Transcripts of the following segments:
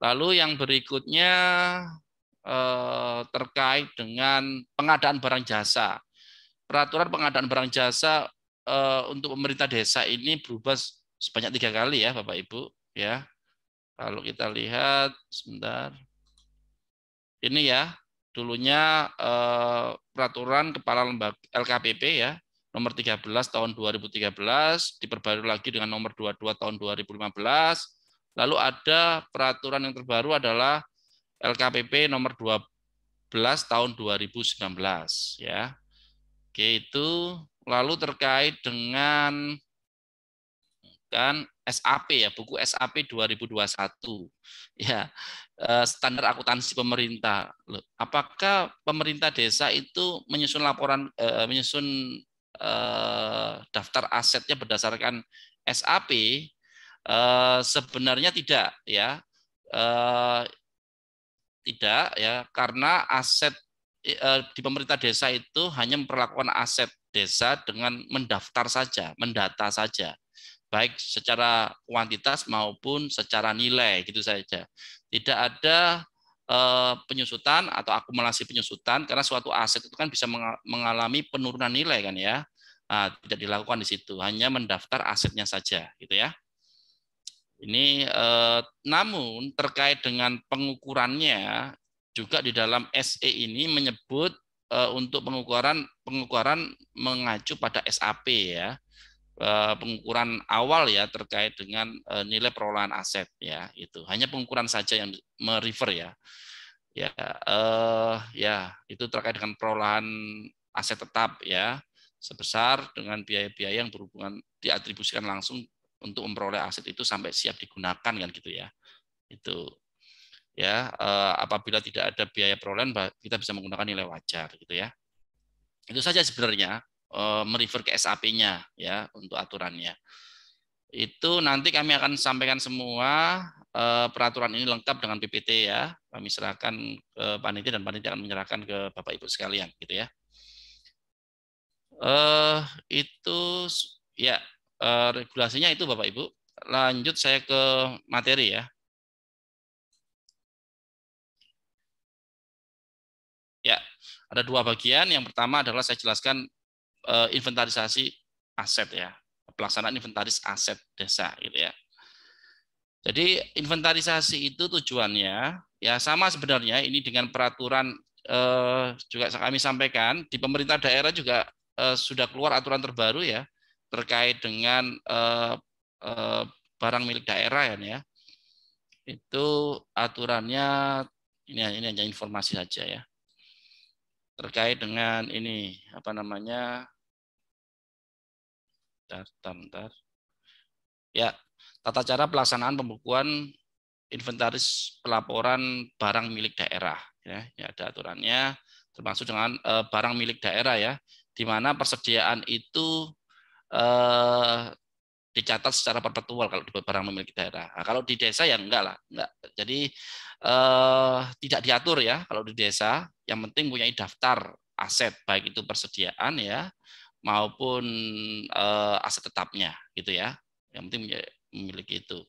Lalu yang berikutnya terkait dengan pengadaan barang jasa. Peraturan pengadaan barang jasa untuk pemerintah desa ini berubah sebanyak 3 kali ya Bapak Ibu ya. Kalau kita lihat sebentar. Ini ya, dulunya peraturan kepala lembaga LKPP ya, nomor 13 tahun 2013 diperbarui lagi dengan nomor 22 tahun 2015. Lalu ada peraturan yang terbaru adalah LKPP nomor 12 tahun 2019 ya. Oke, itu lalu terkait dengan kan SAP ya, buku SAP 2021 ya, standar akuntansi pemerintah. Loh, apakah pemerintah desa itu menyusun laporan menyusun daftar asetnya berdasarkan SAP? Sebenarnya tidak ya. Tidak ya, karena aset di pemerintah desa itu hanya memperlakukan aset desa dengan mendaftar saja, mendata saja, baik secara kuantitas maupun secara nilai gitu saja. Tidak ada penyusutan atau akumulasi penyusutan, karena suatu aset itu kan bisa mengalami penurunan nilai kan ya. Nah, tidak dilakukan di situ, hanya mendaftar asetnya saja gitu ya. Ini namun terkait dengan pengukurannya juga di dalam SE ini menyebut untuk pengukuran mengacu pada SAP ya. Pengukuran awal ya terkait dengan nilai perolahan aset ya, itu hanya pengukuran saja yang merefer ya. Ya itu terkait dengan perolahan aset tetap ya, sebesar dengan biaya-biaya yang berhubungan diatribusikan langsung untuk memperoleh aset itu sampai siap digunakan kan gitu ya. Itu ya, apabila tidak ada biaya perolehan kita bisa menggunakan nilai wajar gitu ya. Itu saja sebenarnya, merefer ke SAP-nya ya untuk aturannya. Itu nanti kami akan sampaikan semua peraturan ini lengkap dengan PPT ya. Kami serahkan ke panitia dan panitia akan menyerahkan ke Bapak Ibu sekalian gitu ya. Itu ya, regulasinya itu Bapak Ibu. Lanjut saya ke materi ya. Ya, ada 2 bagian. Yang pertama adalah saya jelaskan inventarisasi aset ya, pelaksanaan inventaris aset desa gitu ya. Jadi inventarisasi itu tujuannya ya sama sebenarnya ini dengan peraturan juga kami sampaikan di pemerintah daerah juga sudah keluar aturan terbaru ya terkait dengan barang milik daerah ya. Itu aturannya ini hanya informasi saja ya. Terkait dengan ini apa namanya? Bentar. Ya, tata cara pelaksanaan pembukuan inventaris pelaporan barang milik daerah ya, ada aturannya termasuk dengan barang milik daerah ya, di mana persediaan itu dicatat secara perpetual kalau di barang milik daerah. Nah, kalau di desa ya enggak lah, enggak. Jadi tidak diatur ya kalau di desa, yang penting punya daftar aset baik itu persediaan ya maupun aset tetapnya gitu ya. Yang penting memiliki itu.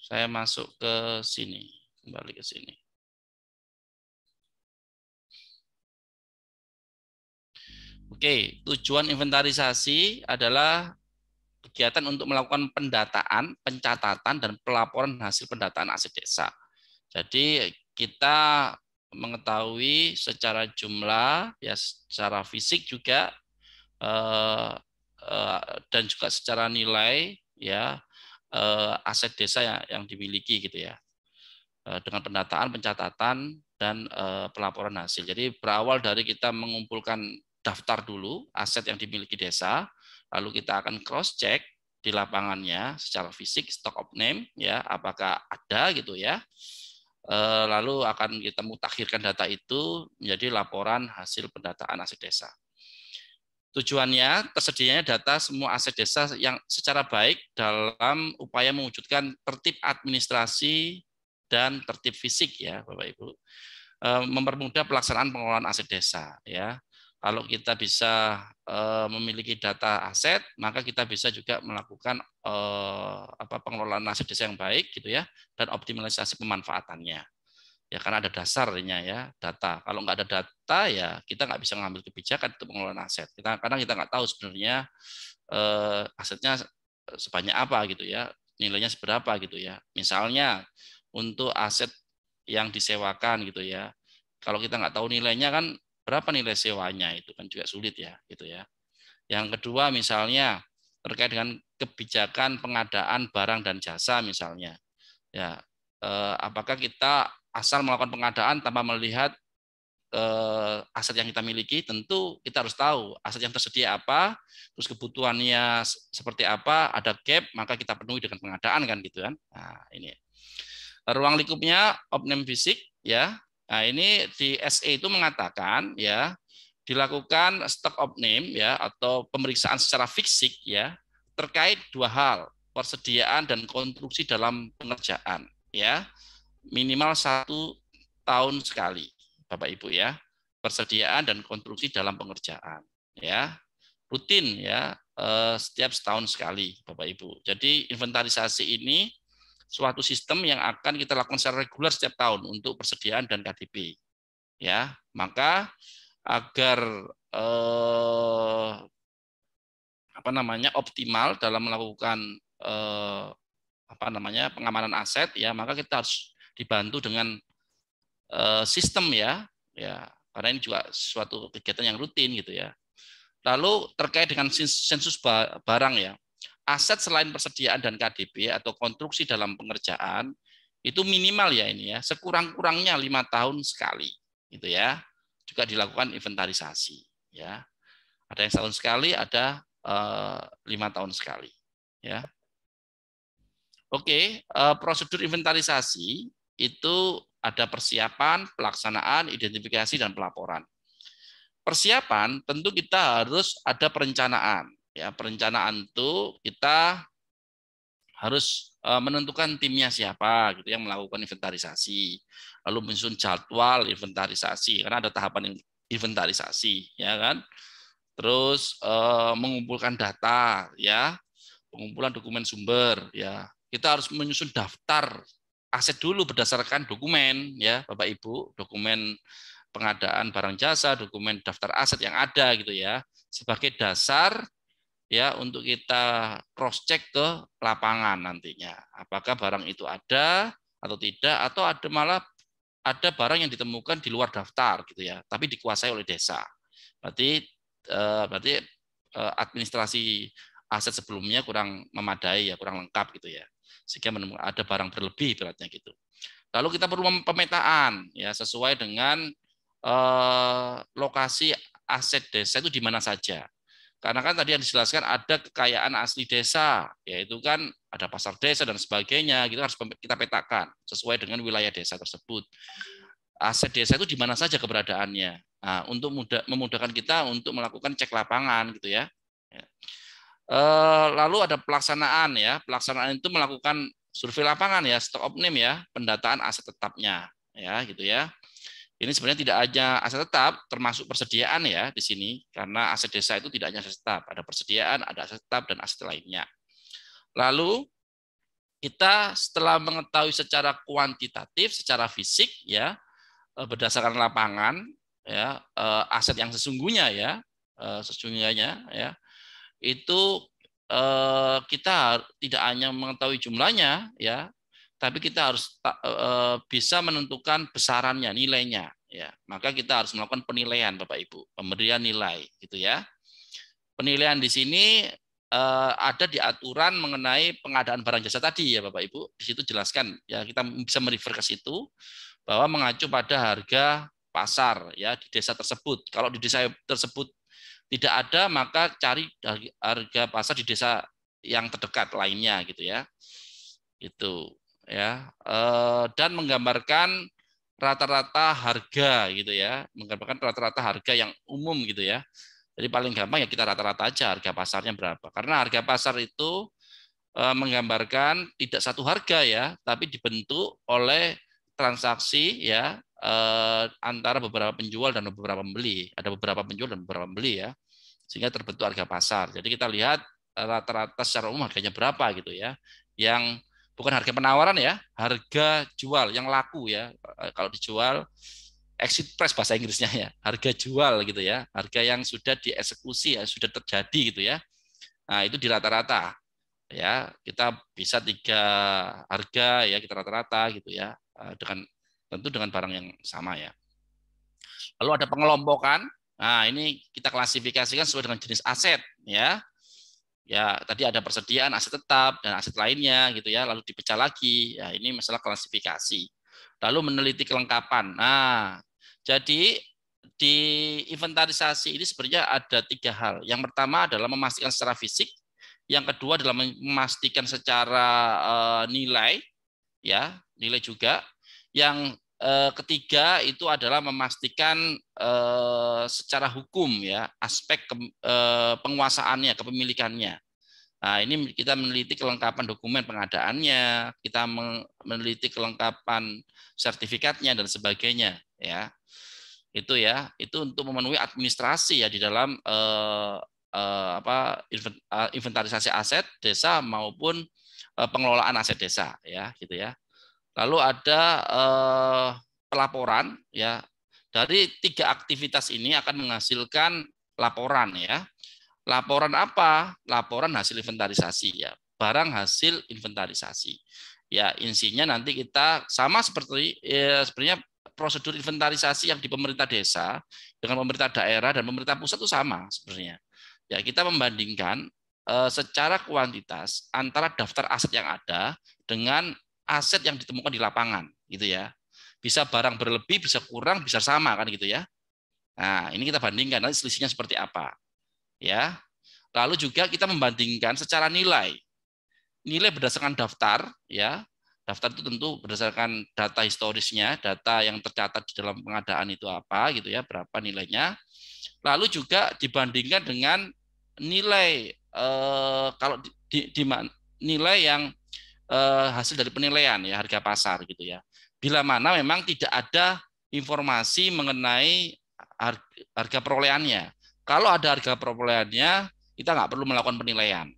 Saya masuk ke sini, kembali ke sini. Oke, tujuan inventarisasi adalah kegiatan untuk melakukan pendataan, pencatatan, dan pelaporan hasil pendataan aset desa. Jadi kita mengetahui secara jumlah, ya secara fisik juga, dan juga secara nilai, ya aset desa yang dimiliki gitu ya, dengan pendataan, pencatatan, dan pelaporan hasil. Jadi berawal dari kita mengumpulkan daftar dulu aset yang dimiliki desa, lalu kita akan cross check di lapangannya secara fisik stock of name ya, apakah ada gitu ya. Lalu akan kita mutakhirkan data itu menjadi laporan hasil pendataan aset desa. Tujuannya tersedianya data semua aset desa yang secara baik dalam upaya mewujudkan tertib administrasi dan tertib fisik ya Bapak Ibu, mempermudah pelaksanaan pengelolaan aset desa ya. Kalau kita bisa memiliki data aset, maka kita bisa juga melakukan pengelolaan aset desa yang baik gitu ya, dan optimalisasi pemanfaatannya. Ya karena ada dasarnya ya, data. Kalau nggak ada data ya kita nggak bisa mengambil kebijakan untuk pengelolaan aset. Karena kita nggak tahu sebenarnya asetnya sebanyak apa gitu ya, nilainya seberapa gitu ya. Misalnya untuk aset yang disewakan gitu ya, kalau kita nggak tahu nilainya kan berapa nilai sewanya itu kan juga sulit ya gitu ya. Yang kedua misalnya terkait dengan kebijakan pengadaan barang dan jasa misalnya ya, apakah kita asal melakukan pengadaan tanpa melihat aset yang kita miliki? Tentu kita harus tahu aset yang tersedia apa, terus kebutuhannya seperti apa, ada gap maka kita penuhi dengan pengadaan kan gitu kan. Nah ini ruang lingkupnya opname fisik ya. Nah, ini di SE itu mengatakan ya dilakukan stok opname ya atau pemeriksaan secara fisik ya terkait dua hal, persediaan dan konstruksi dalam pengerjaan ya. Minimal 1 tahun sekali, Bapak Ibu ya. Persediaan dan konstruksi dalam pengerjaan ya. Rutin ya, setiap setahun sekali, Bapak Ibu. Jadi inventarisasi ini suatu sistem yang akan kita lakukan secara reguler setiap tahun untuk persediaan dan KDP. Ya, maka agar optimal dalam melakukan pengamanan aset ya, maka kita harus dibantu dengan sistem ya, karena ini juga suatu kegiatan yang rutin gitu ya. Lalu terkait dengan sensus barang ya, aset selain persediaan dan KDP atau konstruksi dalam pengerjaan itu minimal ya ini ya, sekurang-kurangnya 5 tahun sekali gitu ya. Juga dilakukan inventarisasi ya. Ada yang setahun sekali, ada 5 tahun sekali ya. Oke, prosedur inventarisasi itu ada persiapan, pelaksanaan, identifikasi dan pelaporan. Persiapan tentu kita harus ada perencanaan. Ya, perencanaan itu kita harus menentukan timnya siapa gitu yang melakukan inventarisasi, lalu menyusun jadwal inventarisasi karena ada tahapan inventarisasi, ya kan. Terus mengumpulkan data, ya, pengumpulan dokumen sumber, ya. Kita harus menyusun daftar aset dulu berdasarkan dokumen, ya, Bapak Ibu, dokumen pengadaan barang jasa, dokumen daftar aset yang ada gitu ya, sebagai dasar ya untuk kita cross check ke lapangan nantinya. Apakah barang itu ada atau tidak, atau ada malah ada barang yang ditemukan di luar daftar gitu ya, tapi dikuasai oleh desa. Berarti administrasi aset sebelumnya kurang memadai ya, kurang lengkap gitu ya. Sehingga ada barang berlebih beratnya gitu. Lalu kita perlu pemetaan ya sesuai dengan lokasi aset desa itu di mana saja. Karena kan tadi yang dijelaskan ada kekayaan asli desa, yaitu kan ada pasar desa dan sebagainya, gitu harus kita petakan sesuai dengan wilayah desa tersebut. Aset desa itu di mana saja keberadaannya. Nah, untuk memudahkan kita untuk melakukan cek lapangan gitu ya. Lalu ada pelaksanaan ya. Pelaksanaan itu melakukan survei lapangan ya, stok opname ya, pendataan aset tetapnya ya gitu ya. Ini sebenarnya tidak hanya aset tetap, termasuk persediaan ya di sini, karena aset desa itu tidak hanya aset tetap, ada persediaan, ada aset tetap dan aset lainnya. Lalu kita setelah mengetahui secara kuantitatif, secara fisik ya, berdasarkan lapangan ya, aset yang sesungguhnya ya, itu kita tidak hanya mengetahui jumlahnya ya, tapi kita harus bisa menentukan besarannya, nilainya ya. Maka kita harus melakukan penilaian Bapak Ibu, pemberian nilai gitu ya. Penilaian di sini ada di aturan mengenai pengadaan barang jasa tadi ya Bapak Ibu. Di situ jelaskan ya, kita bisa merefer ke situ bahwa mengacu pada harga pasar ya di desa tersebut. Kalau di desa tersebut tidak ada, maka cari harga pasar di desa yang terdekat lainnya gitu ya. Itu ya, dan menggambarkan rata-rata harga gitu ya, menggambarkan rata-rata harga yang umum gitu ya. Jadi paling gampang ya kita rata-rata aja harga pasarnya berapa, karena harga pasar itu menggambarkan tidak satu harga ya, tapi dibentuk oleh transaksi ya, antara beberapa penjual dan beberapa pembeli. Ada beberapa penjual dan beberapa pembeli ya, sehingga terbentuk harga pasar. Jadi kita lihat rata-rata secara umum harganya berapa gitu ya. Yang bukan harga penawaran ya, harga jual yang laku ya. Kalau dijual exit price bahasa Inggrisnya ya, harga jual gitu ya, harga yang sudah dieksekusi ya, sudah terjadi gitu ya. Nah, itu di rata-rata ya, kita bisa 3 harga ya, kita rata-rata gitu ya, dengan tentu dengan barang yang sama ya. Lalu ada pengelompokan. Nah, ini kita klasifikasikan sesuai dengan jenis aset ya. Ya, tadi ada persediaan aset tetap dan aset lainnya gitu ya, lalu dipecah lagi. Ya, ini masalah klasifikasi. Lalu meneliti kelengkapan. Nah, jadi di inventarisasi ini sebenarnya ada 3 hal. Yang pertama adalah memastikan secara fisik, yang kedua adalah memastikan secara nilai, ya nilai juga. Yang ketiga itu adalah memastikan secara hukum ya aspek penguasaannya, kepemilikannya. Nah, ini kita meneliti kelengkapan dokumen pengadaannya, kita meneliti kelengkapan sertifikatnya dan sebagainya ya. Itu ya, itu untuk memenuhi administrasi ya di dalam inventarisasi aset desa maupun pengelolaan aset desa ya gitu ya. Lalu ada pelaporan ya. Dari 3 aktivitas ini akan menghasilkan laporan ya. Laporan apa? Laporan hasil inventarisasi ya. Barang hasil inventarisasi. Ya, insinya nanti kita sama seperti sebenarnya prosedur inventarisasi yang di pemerintah desa dengan pemerintah daerah dan pemerintah pusat itu sama sebenarnya. Ya, kita membandingkan secara kuantitas antara daftar aset yang ada dengan aset yang ditemukan di lapangan gitu ya. Bisa barang berlebih, bisa kurang, bisa sama kan gitu ya. Nah, ini kita bandingkan nanti selisihnya seperti apa. Ya. Lalu juga kita membandingkan secara nilai. Nilai berdasarkan daftar ya. Daftar itu tentu berdasarkan data historisnya, data yang tercatat di dalam pengadaan itu apa gitu ya, berapa nilainya. Lalu juga dibandingkan dengan nilai kalau nilai yang hasil dari penilaian ya harga pasar gitu ya. Bila mana memang tidak ada informasi mengenai harga perolehannya. Kalau ada harga perolehannya, kita nggak perlu melakukan penilaian.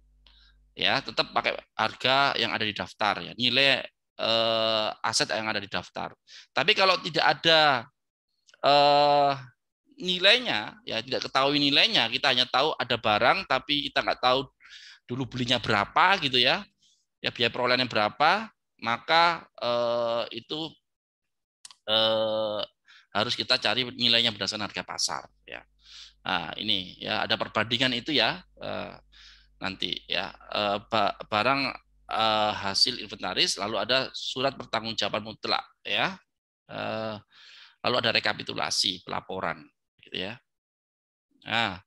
Ya, tetap pakai harga yang ada di daftar ya, nilai aset yang ada di daftar. Tapi kalau tidak ada nilainya, ya tidak ketahui nilainya, kita hanya tahu ada barang tapi kita nggak tahu dulu belinya berapa gitu ya. Ya biaya perolehannya berapa, maka itu harus kita cari nilainya berdasarkan harga pasar ya. Nah, ini ya ada perbandingan itu ya nanti ya barang hasil inventaris, lalu ada surat pertanggungjawaban mutlak ya. Lalu ada rekapitulasi pelaporan gitu ya. Nah,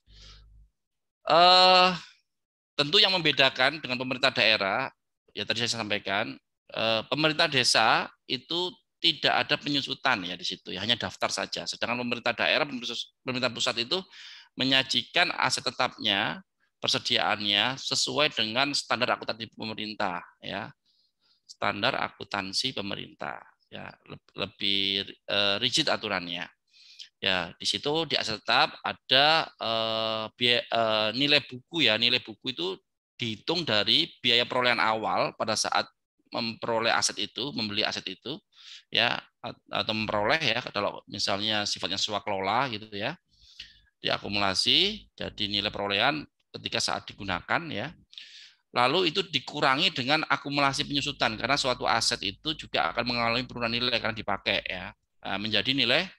tentu yang membedakan dengan pemerintah daerah ya tadi saya sampaikan, pemerintah desa itu tidak ada penyusutan ya di situ ya, hanya daftar saja. Sedangkan pemerintah daerah, pemerintah pusat itu menyajikan aset tetapnya, persediaannya sesuai dengan standar akuntansi pemerintah ya. Standar akuntansi pemerintah ya, lebih rigid aturannya. Ya, di situ di aset tetap ada nilai buku ya, nilai buku itu dihitung dari biaya perolehan awal pada saat memperoleh aset itu, membeli aset itu, ya atau memperoleh ya, kalau misalnya sifatnya swakelola gitu ya, diakumulasi jadi nilai perolehan ketika saat digunakan ya. Lalu itu dikurangi dengan akumulasi penyusutan karena suatu aset itu juga akan mengalami penurunan nilai karena dipakai ya, menjadi nilai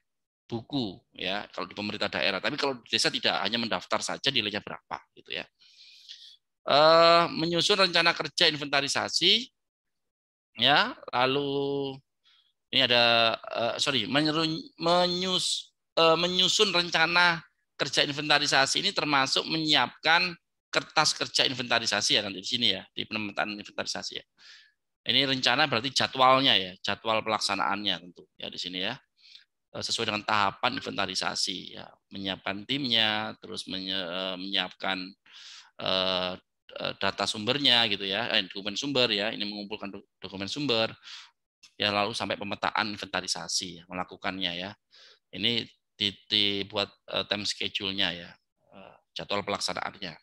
buku ya kalau di pemerintah daerah. Tapi kalau di desa tidak, hanya mendaftar saja nilainya berapa gitu ya. Menyusun rencana kerja inventarisasi ya, lalu ini ada menyusun rencana kerja inventarisasi ini termasuk menyiapkan kertas kerja inventarisasi ya nanti di sini ya, di pemetaan inventarisasi ya. Ini rencana berarti jadwalnya ya, jadwal pelaksanaannya tentu ya di sini ya, sesuai dengan tahapan inventarisasi ya, menyiapkan timnya, terus menyiapkan data sumbernya gitu ya, dokumen sumber ya, ini mengumpulkan dokumen sumber, ya lalu sampai pemetaan inventarisasi melakukannya ya. Ini dibuat time schedule-nya ya, jadwal pelaksanaannya.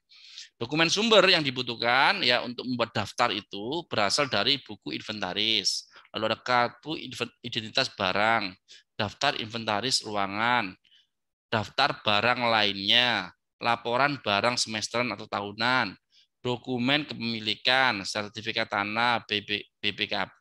Dokumen sumber yang dibutuhkan ya untuk membuat daftar itu berasal dari buku inventaris, lalu ada kartu identitas barang, daftar inventaris ruangan, daftar barang lainnya, laporan barang semesteran atau tahunan, dokumen kepemilikan, sertifikat tanah, BPKB,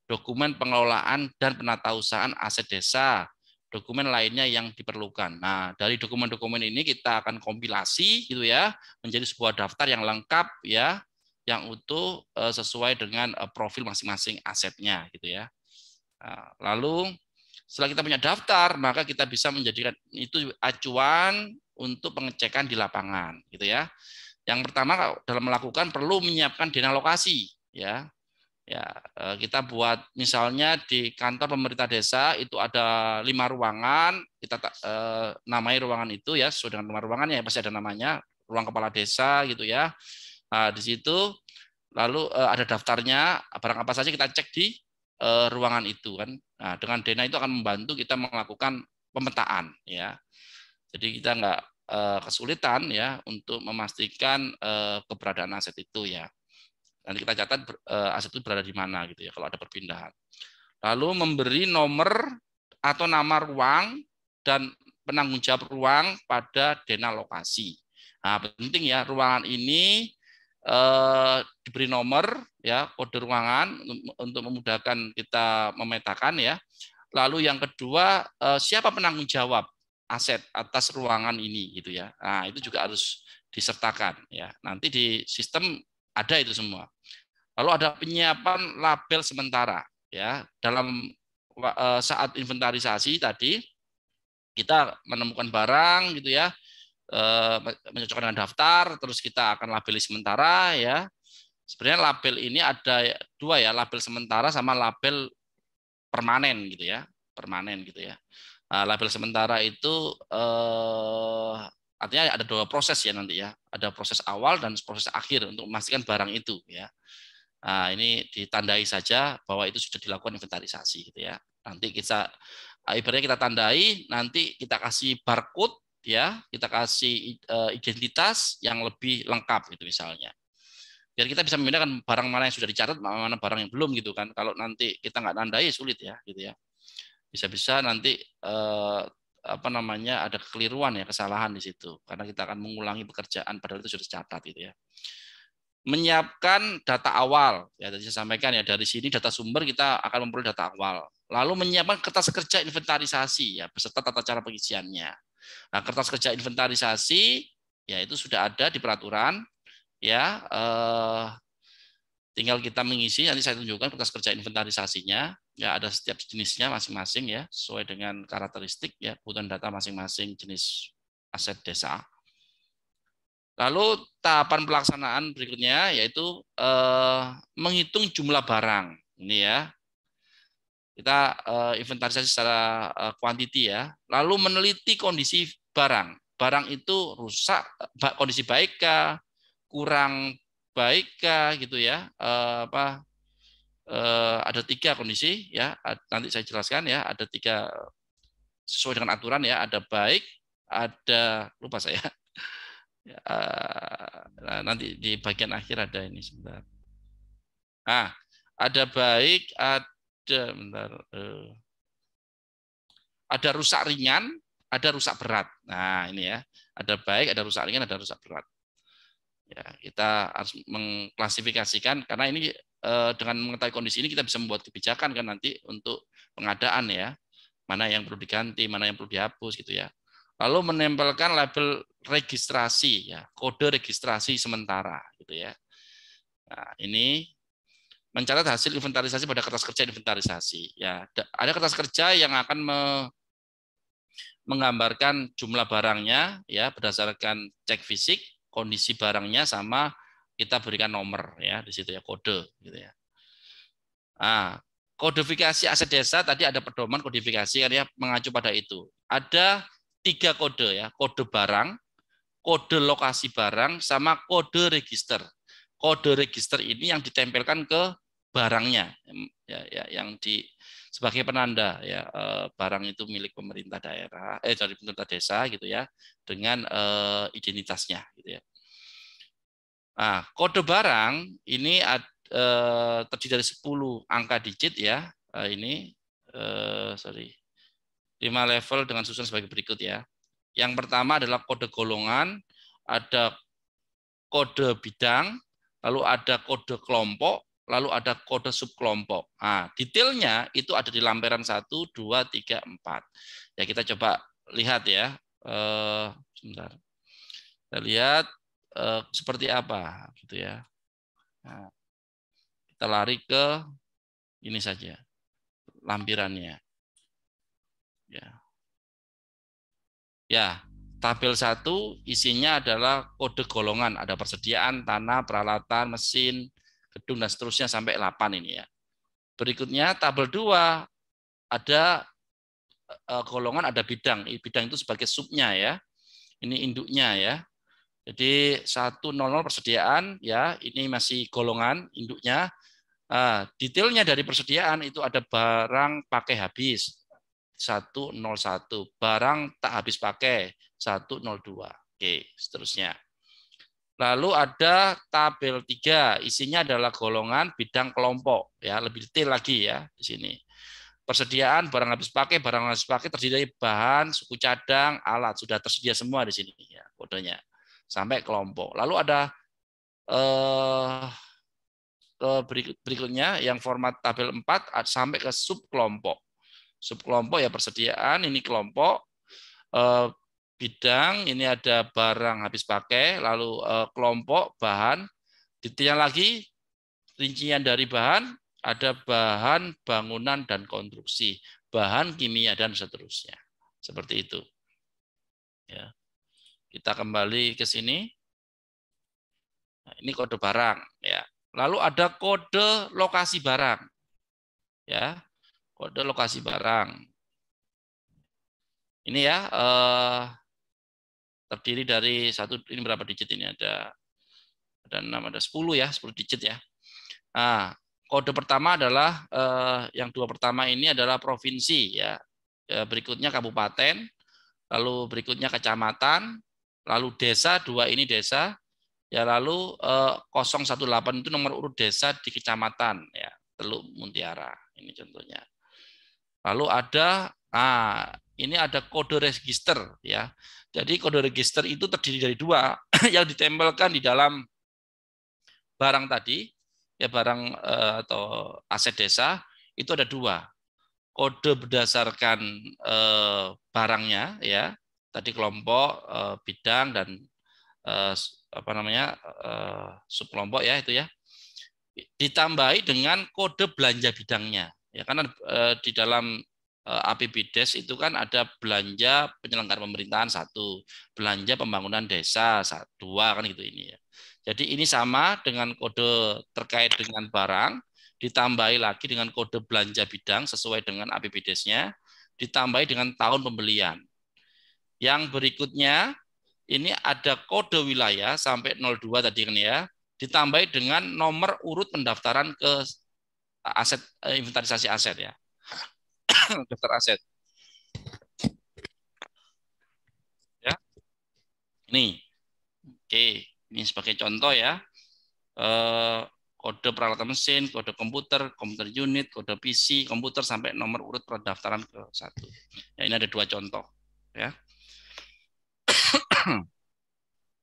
dokumen pengelolaan dan penatausahaan aset desa, dokumen lainnya yang diperlukan. Nah, dari dokumen-dokumen ini kita akan kompilasi gitu ya, menjadi sebuah daftar yang lengkap ya, yang utuh sesuai dengan profil masing-masing asetnya gitu ya. Nah, lalu setelah kita punya daftar, maka kita bisa menjadikan itu acuan untuk pengecekan di lapangan gitu ya. Yang pertama dalam melakukan perlu menyiapkan dana lokasi ya. Ya, kita buat misalnya di kantor pemerintah desa itu ada 5 ruangan, kita namai ruangan itu ya sesuai dengan nomor ruangannya ya, pasti ada namanya, ruang kepala desa gitu ya. Nah, di situ lalu ada daftarnya, barang apa saja kita cek di ruangan itu kan. Nah, dengan Dena itu akan membantu kita melakukan pemetaan ya. Jadi kita nggak kesulitan ya untuk memastikan keberadaan aset itu ya. Nanti kita catat aset itu berada di mana gitu ya kalau ada perpindahan. Lalu memberi nomor atau nama ruang dan penanggung jawab ruang pada Dena lokasi. Nah, penting ya, ruangan ini diberi nomor ya, kode ruangan untuk memudahkan kita memetakan ya. Lalu yang kedua, siapa penanggung jawab aset atas ruangan ini gitu ya. Nah, itu juga harus disertakan ya. Nanti di sistem ada itu semua. Lalu ada penyiapan label sementara ya. Dalam saat inventarisasi tadi kita menemukan barang gitu ya, mencocokkan dengan daftar, terus kita akan labeli sementara ya. Sebenarnya label ini ada 2 ya, label sementara sama label permanen gitu ya, permanen gitu ya. Nah, label sementara itu artinya ada 2 proses ya nanti ya, ada proses awal dan proses akhir untuk memastikan barang itu ya. Nah, ini ditandai saja bahwa itu sudah dilakukan inventarisasi gitu ya. Nanti kita ibaratnya kita tandai, nanti kita kasih barcode ya, kita kasih identitas yang lebih lengkap gitu misalnya. Biar kita bisa membedakan barang mana yang sudah dicatat, mana barang yang belum gitu kan. Kalau nanti kita nggak tandai sulit ya gitu ya. Bisa-bisa nanti apa namanya ada kekeliruan ya, kesalahan di situ karena kita akan mengulangi pekerjaan padahal itu sudah dicatat gitu ya. Menyiapkan data awal ya, tadi saya sampaikan ya, dari sini data sumber kita akan memperoleh data awal. Lalu menyiapkan kertas kerja inventarisasi ya beserta tata cara pengisiannya. Nah, kertas kerja inventarisasi ya itu sudah ada di peraturan ya, tinggal kita mengisi. Nanti saya tunjukkan kertas kerja inventarisasinya ya, ada setiap jenisnya masing-masing ya sesuai dengan karakteristik ya, kebutuhan data masing-masing jenis aset desa. Lalu tahapan pelaksanaan berikutnya yaitu menghitung jumlah barang. Ini ya, kita inventarisasi secara kuantiti ya. Lalu meneliti kondisi barang. Barang itu rusak, kondisi baik kah, kurang baik kah gitu ya. Ada 3 kondisi ya. Nanti saya jelaskan ya. Ada 3 sesuai dengan aturan ya. Ada baik, ada lupa saya. Nah, nanti di bagian akhir ada ini sebentar. Nah, ada baik, ada rusak ringan, ada rusak berat. Nah, ini ya, ada baik, ada rusak ringan, ada rusak berat. Ya, kita harus mengklasifikasikan karena ini dengan mengetahui kondisi ini kita bisa membuat kebijakan kan nanti untuk pengadaan ya, mana yang perlu diganti, mana yang perlu dihapus gitu ya. Lalu menempelkan label registrasi ya, kode registrasi sementara gitu ya. Nah, ini mencatat hasil inventarisasi pada kertas kerja inventarisasi ya. Ada kertas kerja yang akan menggambarkan jumlah barangnya ya berdasarkan cek fisik, kondisi barangnya, sama kita berikan nomor ya di situ ya, kode gitu ya. Nah, kodifikasi aset desa tadi ada pedoman kodifikasi kan ya, mengacu pada itu. Ada 3 kode ya, kode barang, kode lokasi barang, sama kode register. Kode register ini yang ditempelkan ke barangnya ya, yang sebagai penanda ya, barang itu milik pemerintah daerah dari pemerintah desa gitu ya, dengan identitasnya gitu ya. Nah, kode barang ini terdiri dari 10 angka digit ya. Ini 5 level dengan susunan sebagai berikut ya. Yang pertama adalah kode golongan, ada kode bidang, lalu ada kode kelompok, lalu ada kode subkelompok. Nah, detailnya itu ada di lampiran 1, 2, 3, 4. Ya, kita coba lihat ya. Sebentar. Kita lihat seperti apa gitu ya. Nah, kita lari ke ini saja lampirannya. Ya, tabel 1 isinya adalah kode golongan, ada persediaan, tanah, peralatan, mesin, gedung dan seterusnya sampai 8 ini ya. Berikutnya tabel 2 ada golongan, ada bidang. Bidang itu sebagai subnya ya. Ini induknya ya. Jadi 100 persediaan ya, ini masih golongan induknya. Detailnya dari persediaan itu ada barang pakai habis 101, barang tak habis pakai 102. Oke, seterusnya. Lalu ada tabel 3, isinya adalah golongan, bidang, kelompok ya, lebih detail lagi ya di sini. Persediaan barang habis pakai, terdiri dari bahan, suku cadang, alat, sudah tersedia semua di sini ya kodenya. Sampai kelompok. Lalu ada berikutnya yang format tabel 4 sampai ke subkelompok. Subkelompok ya persediaan, ini kelompok, bidang, ini ada barang habis pakai, lalu kelompok, bahan, detailnya lagi, rincian dari bahan, ada bahan bangunan dan konstruksi, bahan kimia dan seterusnya. Seperti itu. Ya. Kita kembali ke sini. Nah, ini kode barang ya. Lalu ada kode lokasi barang. Ya. Kode lokasi barang. Ini ya terdiri dari ini berapa digit ini, ada 6, ada 10 ya, 10 digit ya. Nah, kode pertama adalah yang 2 pertama ini adalah provinsi ya. Berikutnya kabupaten, lalu berikutnya kecamatan, lalu desa, 2 ini desa. Ya, lalu 018 itu nomor urut desa di kecamatan ya, Teluk Muntiara. Ini contohnya. Lalu ada ini ada kode register ya. Jadi kode register itu terdiri dari 2 yang ditempelkan di dalam barang tadi ya, barang atau aset desa itu ada 2. Kode berdasarkan barangnya ya. Tadi kelompok, bidang dan subkelompok ya itu ya. Ditambahi dengan kode belanja bidangnya. Ya, karena di dalam APBDes itu kan ada belanja penyelenggaraan pemerintahan 1, belanja pembangunan desa 2 kan gitu ini ya. Jadi ini sama dengan kode terkait dengan barang, ditambahi lagi dengan kode belanja bidang sesuai dengan APBDes-nya, ditambahi dengan tahun pembelian. Yang berikutnya ini ada kode wilayah sampai 02 tadi kan ya, ditambahi dengan nomor urut pendaftaran ke aset, inventarisasi aset ya. Daftar aset. Ya. Ini. Oke, ini sebagai contoh ya. Kode peralatan mesin, kode komputer, komputer unit, kode PC, komputer sampai nomor urut pendaftaran ke 1. Ya, ini ada 2 contoh ya.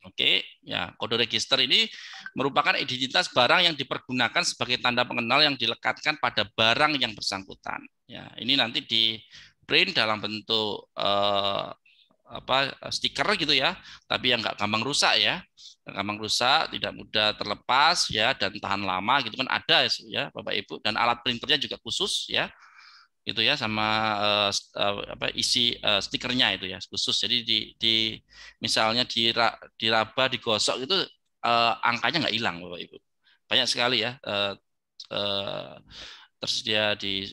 Oke, ya, kode register ini merupakan identitas barang yang dipergunakan sebagai tanda pengenal yang dilekatkan pada barang yang bersangkutan. Ya, ini nanti di print dalam bentuk stiker gitu ya, tapi yang nggak gampang rusak ya, gampang rusak, tidak mudah terlepas ya, dan tahan lama gitu kan ada ya Bapak Ibu, dan alat printernya juga khusus ya. Gitu ya, sama isi stikernya itu ya khusus. Jadi misalnya diraba, digosok itu angkanya nggak hilang Bapak Ibu. Banyak sekali ya tersedia di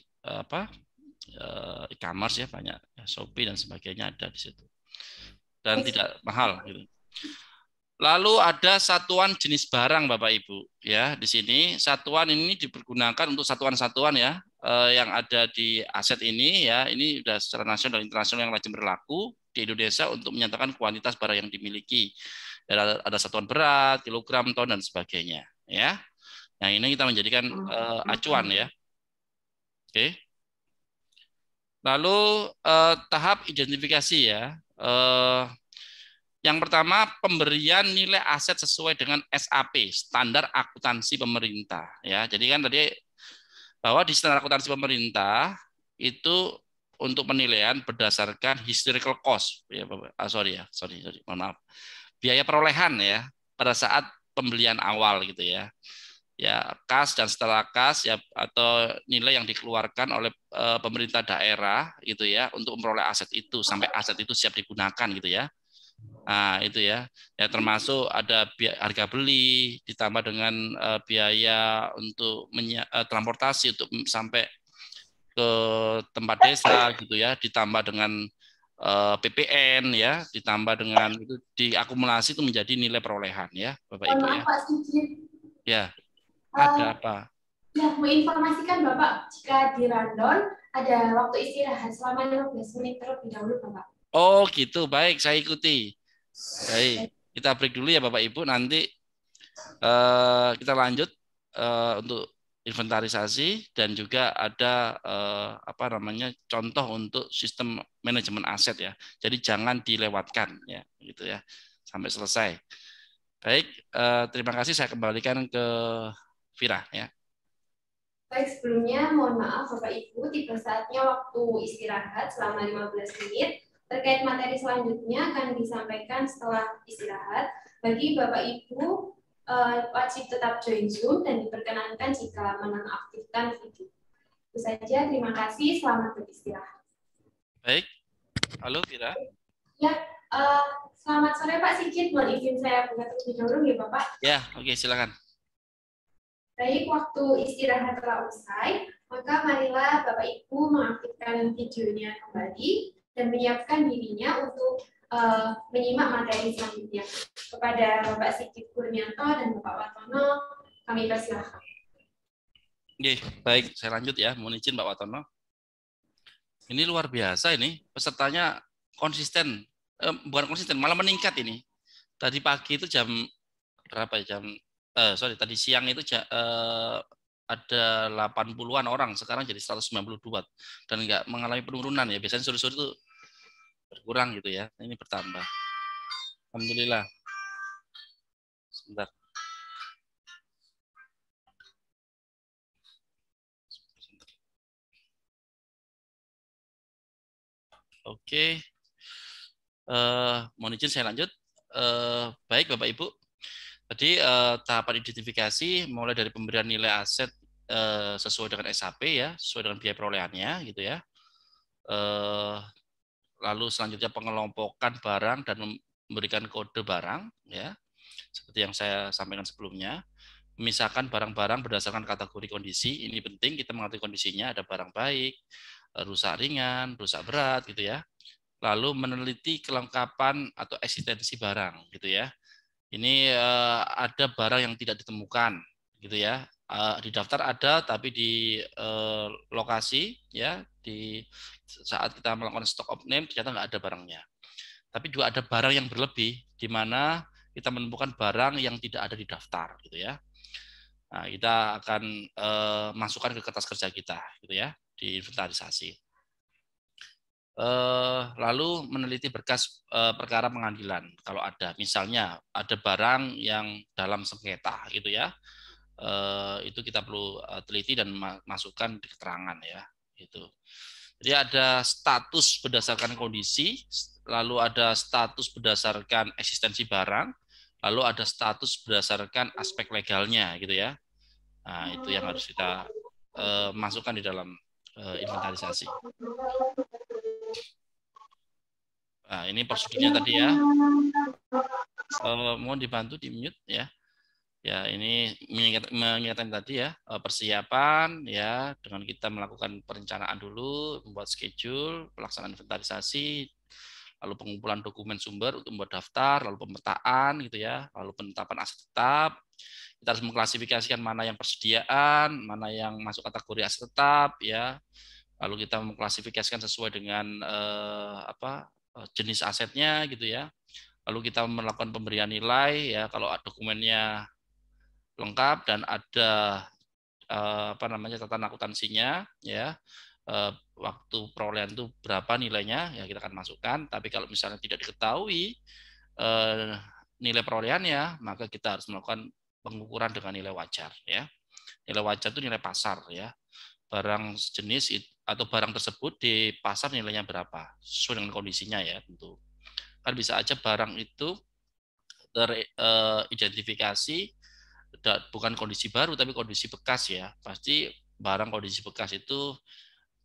e-commerce ya, banyak ya, Shopee dan sebagainya ada di situ. Dan tidak mahal gitu. Lalu ada satuan jenis barang, Bapak Ibu. Ya, di sini satuan ini dipergunakan untuk satuan-satuan ya yang ada di aset ini ya. Ini sudah secara nasional dan internasional yang wajib berlaku di Indonesia untuk menyatakan kuantitas barang yang dimiliki. Ada satuan berat, kilogram, ton dan sebagainya. Ya, yang ini kita menjadikan acuan ya. Oke. Lalu tahap identifikasi ya. Yang pertama, pemberian nilai aset sesuai dengan SAP, standar akuntansi pemerintah. Ya, jadi kan tadi bahwa di standar akuntansi pemerintah itu untuk penilaian berdasarkan historical cost. Ya, sorry, mohon maaf. Biaya perolehan ya pada saat pembelian awal gitu ya. Ya, kas dan setelah kas ya atau nilai yang dikeluarkan oleh pemerintah daerah gitu ya untuk memperoleh aset itu sampai aset itu siap digunakan gitu ya. Nah, itu ya. Ya termasuk ada harga beli ditambah dengan biaya untuk transportasi untuk sampai ke tempat desa gitu ya, ditambah dengan PPN ya, ditambah dengan itu diakumulasi itu menjadi nilai perolehan ya, Bapak Ibu ya. Ya, ada apa? Ya, menginformasikan Bapak jika di rundown ada waktu istirahat selama 15 menit terlebih dahulu, Bapak. Oh gitu, baik, saya ikuti. Baik, kita break dulu ya Bapak Ibu. Nanti kita lanjut untuk inventarisasi dan juga ada apa namanya contoh untuk sistem manajemen aset ya. Jadi jangan dilewatkan ya, gitu ya, sampai selesai. Baik, terima kasih. Saya kembalikan ke Vira ya. Baik, sebelumnya mohon maaf Bapak Ibu, tiba saatnya waktu istirahat selama 15 menit. Terkait materi selanjutnya akan disampaikan setelah istirahat. Bagi Bapak Ibu, wajib tetap join Zoom dan diperkenankan jika menonaktifkan video. Itu saja, terima kasih, selamat beristirahat. Baik, halo Vira. Ya, selamat sore Pak Sigit, mohon izin saya buka terlebih dahulu ya Bapak. Ya, oke, silakan. Baik, waktu istirahat telah usai, maka marilah Bapak Ibu mengaktifkan videonya kembali dan menyiapkan dirinya untuk menyimak materi selanjutnya. Kepada Bapak Sigit Kurnianto dan Bapak Watono, kami persilahkan. Oke, baik, saya lanjut ya. Mohon izin Pak Watono. Ini luar biasa ini, pesertanya konsisten, bukan konsisten, malah meningkat ini. Tadi pagi itu jam berapa ya? Tadi siang itu ada 80-an orang, sekarang jadi 192 dan nggak mengalami penurunan ya. Biasanya sore-sore itu berkurang gitu ya. Ini bertambah. Alhamdulillah. Sebentar. Oke. Mohon izin saya lanjut. Baik Bapak Ibu. Tadi tahapan identifikasi mulai dari pemberian nilai aset sesuai dengan SAP ya, sesuai dengan biaya perolehannya gitu ya. Lalu selanjutnya pengelompokan barang dan memberikan kode barang ya, seperti yang saya sampaikan sebelumnya. Memisahkan barang-barang berdasarkan kategori kondisi. Ini penting kita mengerti kondisinya, ada barang baik, rusak ringan, rusak berat gitu ya. Lalu meneliti kelengkapan atau eksistensi barang gitu ya. Ini ada barang yang tidak ditemukan gitu ya. Di daftar ada tapi di lokasi ya di saat kita melakukan stock of name ternyata nggak ada barangnya. Tapi juga ada barang yang berlebih di mana kita menemukan barang yang tidak ada di daftar gitu ya. Nah, kita akan masukkan ke kertas kerja kita gitu ya di inventarisasi. Lalu meneliti berkas perkara pengadilan kalau ada, misalnya ada barang yang dalam sengketa gitu ya, itu kita perlu teliti dan masukkan di keterangan ya gitu. Jadi ada status berdasarkan kondisi, lalu ada status berdasarkan eksistensi barang, lalu ada status berdasarkan aspek legalnya gitu ya. Nah, itu yang harus kita masukkan di dalam inventarisasi. Nah, ini prosedurnya tadi ya. Mohon dibantu di mute ya. Ya, ini mengingatkan tadi ya, persiapan ya dengan kita melakukan perencanaan dulu, membuat schedule, pelaksanaan inventarisasi, lalu pengumpulan dokumen sumber untuk membuat daftar, lalu pemetaan gitu ya, lalu penetapan aset tetap. Kita harus mengklasifikasikan mana yang persediaan, mana yang masuk kategori aset tetap ya. Lalu kita mengklasifikasikan sesuai dengan jenis asetnya gitu ya. Lalu kita melakukan pemberian nilai ya kalau dokumennya lengkap dan ada catatan akuntansinya ya. Waktu perolehan itu berapa nilainya ya kita akan masukkan. Tapi kalau misalnya tidak diketahui nilai perolehannya, maka kita harus melakukan pengukuran dengan nilai wajar ya. Nilai wajar itu nilai pasar ya. Barang sejenis atau barang tersebut di pasar nilainya berapa sesuai dengan kondisinya ya tentu. Kan bisa aja barang itu teridentifikasi bukan kondisi baru tapi kondisi bekas ya. Pasti barang kondisi bekas itu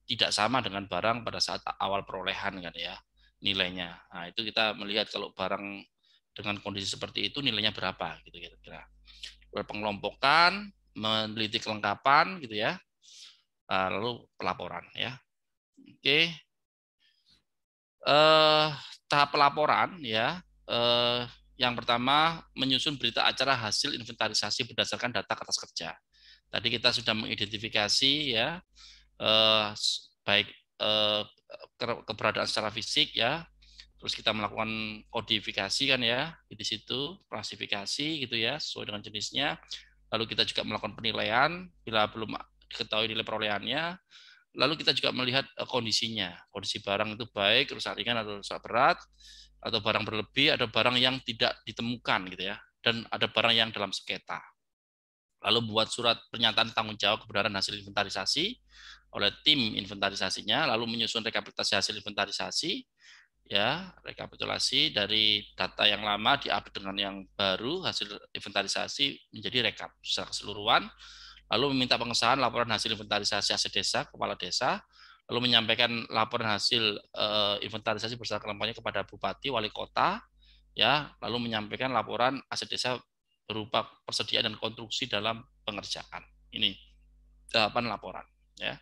tidak sama dengan barang pada saat awal perolehan kan ya nilainya. Nah, itu kita melihat kalau barang dengan kondisi seperti itu nilainya berapa gitu kira-kira. Pengelompokan, meneliti kelengkapan gitu ya. Lalu pelaporan ya. Oke. Tahap pelaporan ya. Yang pertama menyusun berita acara hasil inventarisasi berdasarkan data kertas kerja. Tadi kita sudah mengidentifikasi ya baik keberadaan secara fisik ya. Terus kita melakukan kodifikasi kan ya di situ, klasifikasi gitu ya sesuai dengan jenisnya. Lalu kita juga melakukan penilaian bila belum diketahui nilai perolehannya. Lalu kita juga melihat kondisinya, kondisi barang itu baik, rusak ringan atau rusak berat, atau barang berlebih, ada barang yang tidak ditemukan gitu ya, dan ada barang yang dalam sengketa. Lalu buat surat pernyataan tanggung jawab kebenaran hasil inventarisasi oleh tim inventarisasinya, lalu menyusun rekapitulasi hasil inventarisasi, ya rekapitulasi dari data yang lama diupdate dengan yang baru, hasil inventarisasi menjadi rekap secara keseluruhan. Lalu meminta pengesahan laporan hasil inventarisasi aset desa, kepala desa, lalu menyampaikan laporan hasil inventarisasi beserta kelengkapannya kepada bupati, wali kota, ya, lalu menyampaikan laporan aset desa berupa persediaan dan konstruksi dalam pengerjaan. Ini tahapan laporan, ya.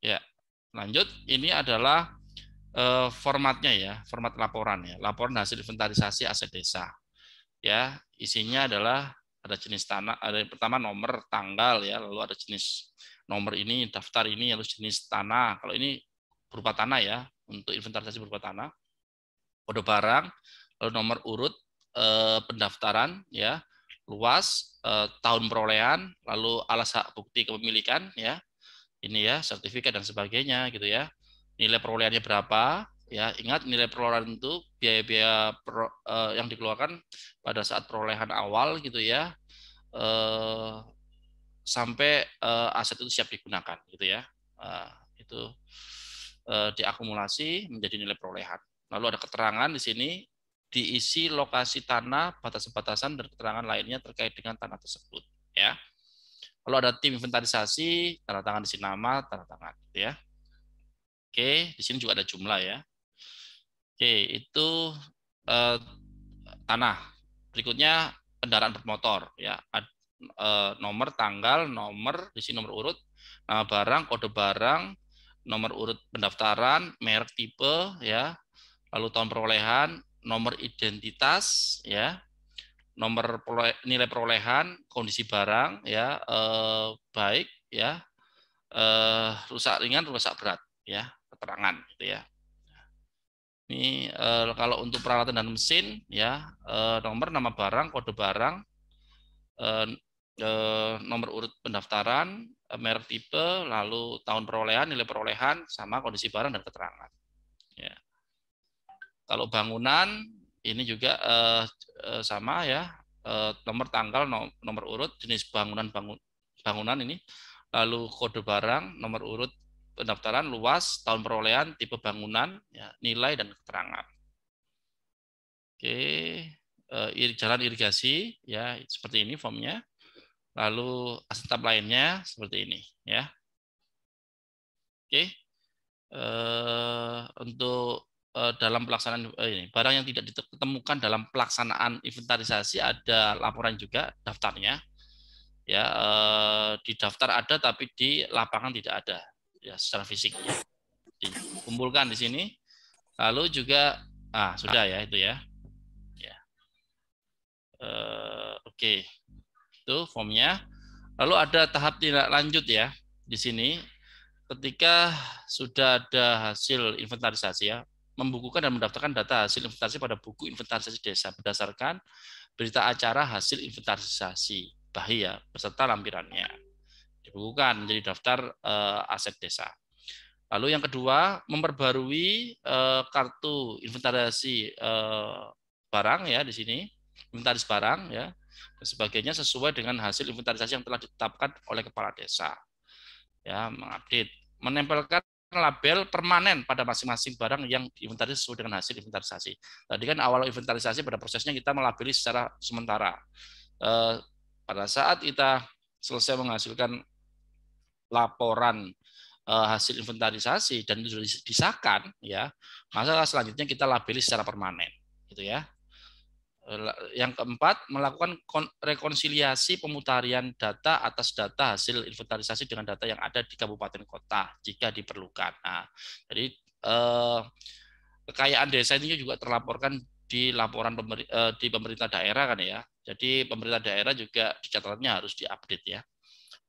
Ya, lanjut. Ini adalah formatnya ya, format laporan ya, laporan hasil inventarisasi aset desa. Ya, isinya adalah ada jenis tanah, ada yang pertama nomor, tanggal ya, lalu ada jenis nomor ini, daftar ini, lalu jenis tanah. Kalau ini berupa tanah ya, untuk inventarisasi berupa tanah. Kode barang, lalu nomor urut pendaftaran ya, luas, tahun perolehan, lalu alas hak bukti kepemilikan ya. Ini ya, sertifikat dan sebagainya gitu ya. Nilai perolehannya berapa? Ya, ingat nilai perolehan itu biaya-biaya yang dikeluarkan pada saat perolehan awal gitu ya, sampai aset itu siap digunakan gitu ya. Itu diakumulasi menjadi nilai perolehan. Lalu ada keterangan di sini diisi lokasi tanah, batas-batasan dan keterangan lainnya terkait dengan tanah tersebut ya. Lalu ada tim inventarisasi, tanda tangan di sini nama, tanda tangan gitu ya. Oke, di sini juga ada jumlah ya. Oke, itu tanah. Berikutnya kendaraan bermotor ya. Nomor, tanggal, nomor, di sini nomor urut, nama barang, kode barang, nomor urut pendaftaran, merek, tipe ya. Lalu tahun perolehan, nomor identitas ya. Nomor nilai perolehan, kondisi barang ya, baik ya. Rusak ringan, rusak berat ya, keterangan gitu ya. Ini kalau untuk peralatan dan mesin ya, nomor, nama barang, kode barang, nomor urut pendaftaran, merek, tipe, lalu tahun perolehan, nilai perolehan, sama kondisi barang dan keterangan. Ya. Kalau bangunan ini juga sama ya, nomor, tanggal, nomor urut, jenis bangunan ini, lalu kode barang, nomor urut pendaftaran, luas, tahun perolehan, tipe bangunan, ya, nilai dan keterangan. Oke, jalan irigasi, ya seperti ini formnya. Lalu aset tetap lainnya seperti ini, ya. Oke, untuk dalam pelaksanaan ini barang yang tidak ditemukan dalam pelaksanaan inventarisasi ada laporan juga daftarnya, ya di daftar ada tapi di lapangan tidak ada. ya secara fisik ya. Dikumpulkan di sini. Lalu juga sudah ya itu ya. Oke. Itu formnya. Lalu ada tahap tindak lanjut ya di sini. Ketika sudah ada hasil inventarisasi ya, membukukan dan mendaftarkan data hasil inventarisasi pada buku inventarisasi desa berdasarkan berita acara hasil inventarisasi bahia beserta lampirannya. Dibukukan menjadi daftar aset desa. Lalu yang kedua, memperbarui kartu inventarisasi barang ya di sini, inventaris barang ya dan sebagainya sesuai dengan hasil inventarisasi yang telah ditetapkan oleh kepala desa. Ya, mengupdate, menempelkan label permanen pada masing-masing barang yang diinventarisasi sesuai dengan hasil inventarisasi. Tadi kan awal inventarisasi pada prosesnya kita melabeli secara sementara. Pada saat kita selesai menghasilkan laporan hasil inventarisasi dan itu sudah disahkan, ya, maka selanjutnya kita labeli secara permanen, gitu ya. Yang keempat, melakukan rekonsiliasi pemutarian data atas data hasil inventarisasi dengan data yang ada di kabupaten kota jika diperlukan. Nah, jadi kekayaan desa ini juga terlaporkan di laporan di pemerintah daerah kan ya. Jadi pemerintah daerah juga di catatannya harus diupdate ya.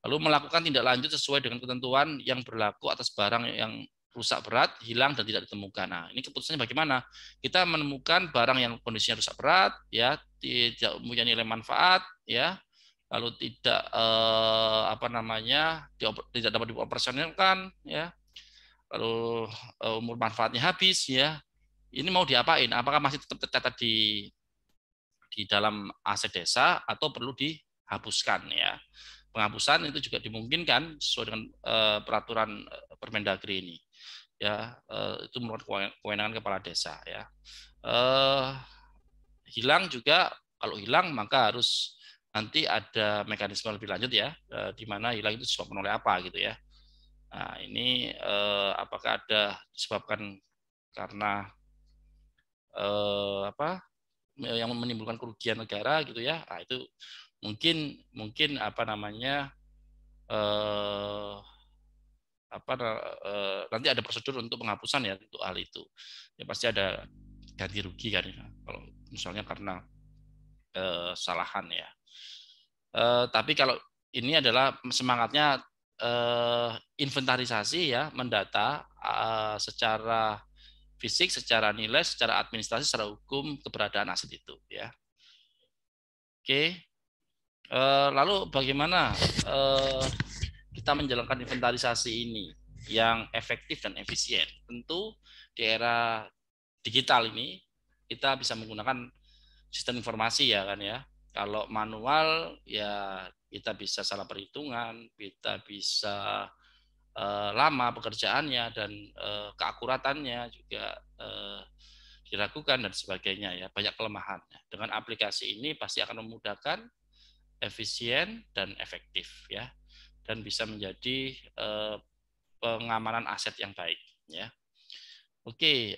Lalu melakukan tindak lanjut sesuai dengan ketentuan yang berlaku atas barang yang rusak berat, hilang dan tidak ditemukan. Nah, ini keputusannya bagaimana? Kita menemukan barang yang kondisinya rusak berat, ya, tidak mempunyai nilai manfaat, ya, lalu tidak tidak dapat dioperasionalkan, ya, lalu umur manfaatnya habis, ya. Ini mau diapain? Apakah masih tetap tercatat di dalam aset desa atau perlu dihapuskan, ya? Penghapusan itu juga dimungkinkan sesuai dengan peraturan Permendagri ini. Ya, itu merupakan kewenangan kepala desa ya. Hilang juga, kalau hilang maka harus nanti ada mekanisme lebih lanjut ya, di mana hilang itu disebabkan oleh apa gitu ya. Nah, ini apakah ada disebabkan karena yang menimbulkan kerugian negara gitu ya. Nah, itu mungkin nanti ada prosedur untuk penghapusan ya untuk hal itu. Ya pasti ada ganti rugi kan ya, kalau misalnya karena kesalahan ya. Tapi kalau ini adalah semangatnya inventarisasi ya, mendata secara fisik, secara nilai, secara administrasi, secara hukum keberadaan aset itu ya. Oke. Lalu bagaimana kita menjalankan inventarisasi ini yang efektif dan efisien? Tentu di era digital ini kita bisa menggunakan sistem informasi ya kan ya. Kalau manual ya kita bisa salah perhitungan, kita bisa lama pekerjaannya dan keakuratannya juga diragukan dan sebagainya ya, banyak kelemahannya. Dengan aplikasi ini pasti akan memudahkan, efisien dan efektif ya, dan bisa menjadi pengamanan aset yang baik ya. Oke,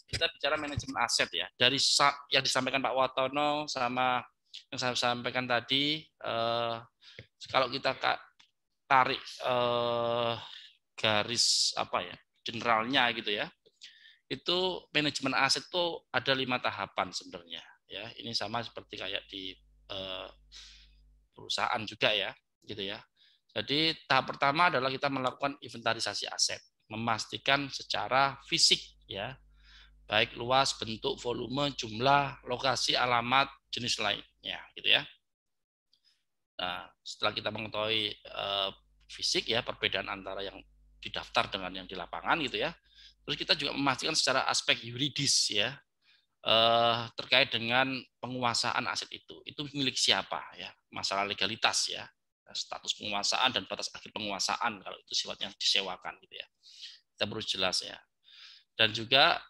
kita bicara manajemen aset ya. Dari yang disampaikan Pak Watono sama yang saya sampaikan tadi, kalau kita tarik garis generalnya gitu ya, itu manajemen aset itu ada 5 tahapan sebenarnya. Ya, ini sama seperti kayak di perusahaan juga ya, gitu ya. Jadi tahap pertama adalah kita melakukan inventarisasi aset, memastikan secara fisik ya, baik luas, bentuk, volume, jumlah, lokasi, alamat, jenis lainnya, gitu ya. Nah, setelah kita mengetahui fisik ya, perbedaan antara yang didaftar dengan yang di lapangan gitu ya, terus kita juga memastikan secara aspek yuridis ya, terkait dengan penguasaan aset itu milik siapa ya, masalah legalitas ya, status penguasaan dan batas akhir penguasaan kalau itu sifatnya disewakan gitu ya, kita perlu jelas ya. Dan juga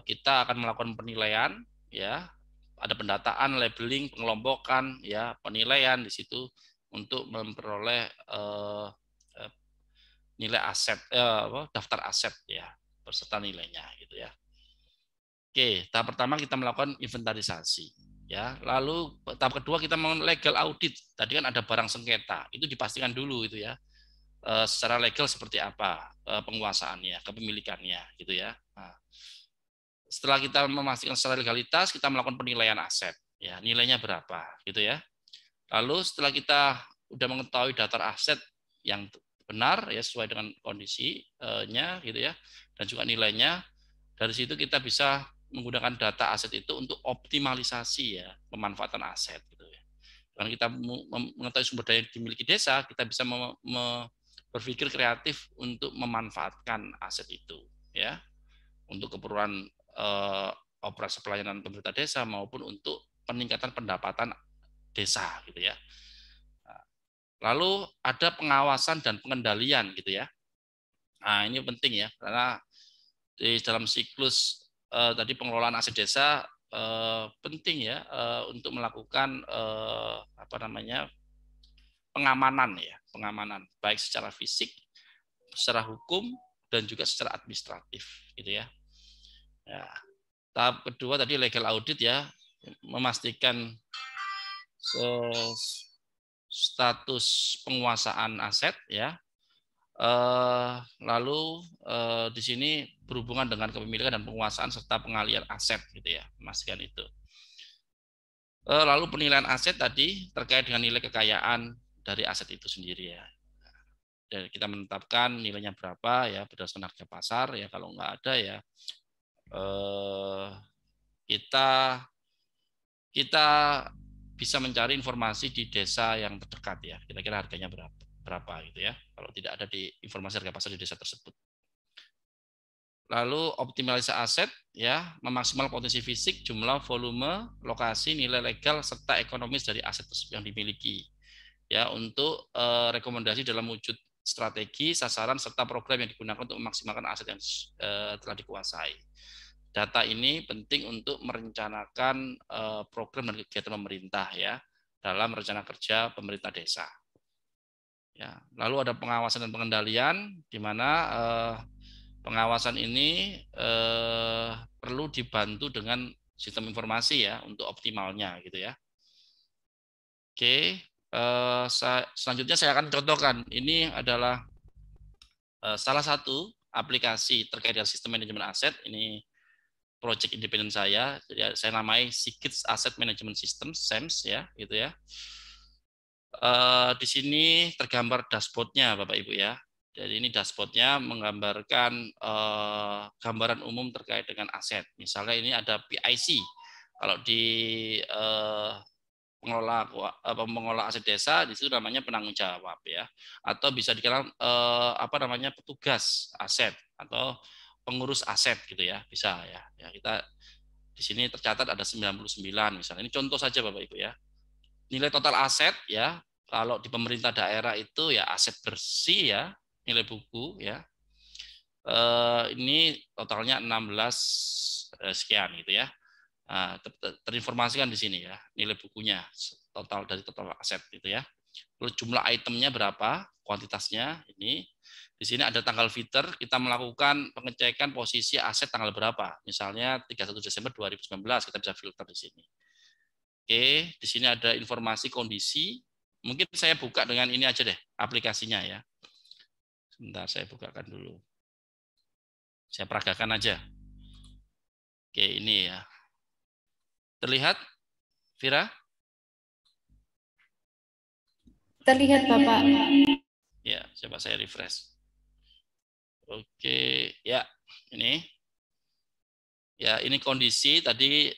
kita akan melakukan penilaian ya, ada pendataan, labeling, pengelompokan ya, penilaian di situ untuk memperoleh nilai aset, daftar aset ya beserta nilainya gitu ya. Oke, tahap pertama kita melakukan inventarisasi ya. Lalu tahap kedua kita melakukan legal audit. Tadi kan ada barang sengketa, itu dipastikan dulu itu ya. secara legal seperti apa penguasaannya, kepemilikannya, gitu ya. Nah, setelah kita memastikan secara legalitas, kita melakukan penilaian aset, ya nilainya berapa, gitu ya. Lalu setelah kita udah mengetahui daftar aset yang benar, ya sesuai dengan kondisinya, gitu ya, dan juga nilainya, dari situ kita bisa menggunakan data aset itu untuk optimalisasi ya pemanfaatan aset, gitu ya. Karena kita mengetahui sumber daya yang dimiliki desa, kita bisa berpikir kreatif untuk memanfaatkan aset itu, ya, untuk keperluan operasi pelayanan pemerintah desa maupun untuk peningkatan pendapatan desa, gitu ya. Lalu ada pengawasan dan pengendalian, gitu ya. Nah, ini penting ya, karena di dalam siklus tadi pengelolaan aset desa penting ya untuk melakukan pengamanan ya, pengamanan baik secara fisik, secara hukum dan juga secara administratif, gitu ya. Ya. Tahap kedua tadi legal audit ya, memastikan status penguasaan aset ya. Lalu di sini berhubungan dengan kepemilikan dan penguasaan serta pengalian aset, gitu ya, memastikan itu. Lalu penilaian aset tadi terkait dengan nilai kekayaan dari aset itu sendiri ya. Dan kita menetapkan nilainya berapa ya berdasarkan harga pasar ya. Kalau nggak ada ya kita bisa mencari informasi di desa yang terdekat ya. Kira-kira harganya berapa gitu ya. Kalau tidak ada di informasi harga pasar di desa tersebut. Lalu optimalisasi aset ya, memaksimal potensi fisik, jumlah, volume, lokasi, nilai legal serta ekonomis dari aset yang dimiliki. Ya, untuk rekomendasi dalam wujud strategi, sasaran serta program yang digunakan untuk memaksimalkan aset yang telah dikuasai. Data ini penting untuk merencanakan program dan kegiatan pemerintah ya dalam rencana kerja pemerintah desa. Ya, lalu ada pengawasan dan pengendalian di mana pengawasan ini perlu dibantu dengan sistem informasi ya untuk optimalnya gitu ya. Oke, selanjutnya saya akan contohkan. Ini adalah salah satu aplikasi terkait dengan sistem manajemen aset. Ini project independen saya. Jadi saya namai Sigits Asset Management System (SAMS) ya, gitu ya. Di sini tergambar dashboardnya Bapak Ibu ya. Jadi ini dashboardnya menggambarkan gambaran umum terkait dengan aset. Misalnya ini ada PIC. Kalau di pengelola aset desa di situ namanya penanggung jawab ya. Atau bisa dikenal petugas aset atau pengurus aset gitu ya. Bisa ya. Ya kita di sini tercatat ada 99 misalnya. Ini contoh saja Bapak Ibu ya. Nilai total aset ya. Kalau di pemerintah daerah itu ya aset bersih ya, nilai buku ya. Ini totalnya 16 sekian gitu ya. Nah, terinformasikan di sini ya, nilai bukunya total dari total aset gitu ya. Lalu jumlah itemnya berapa, kuantitasnya ini. Di sini ada tanggal filter, kita melakukan pengecekan posisi aset tanggal berapa. Misalnya 31 Desember 2019 kita bisa filter di sini. Oke, di sini ada informasi kondisi. Mungkin saya buka dengan ini aja deh, aplikasinya ya. Sebentar, saya bukakan dulu. Saya peragakan aja. Oke, ini ya. Terlihat, Vira? Terlihat, Bapak. Ya, coba saya refresh. Oke, ya, ini. Ya, ini kondisi tadi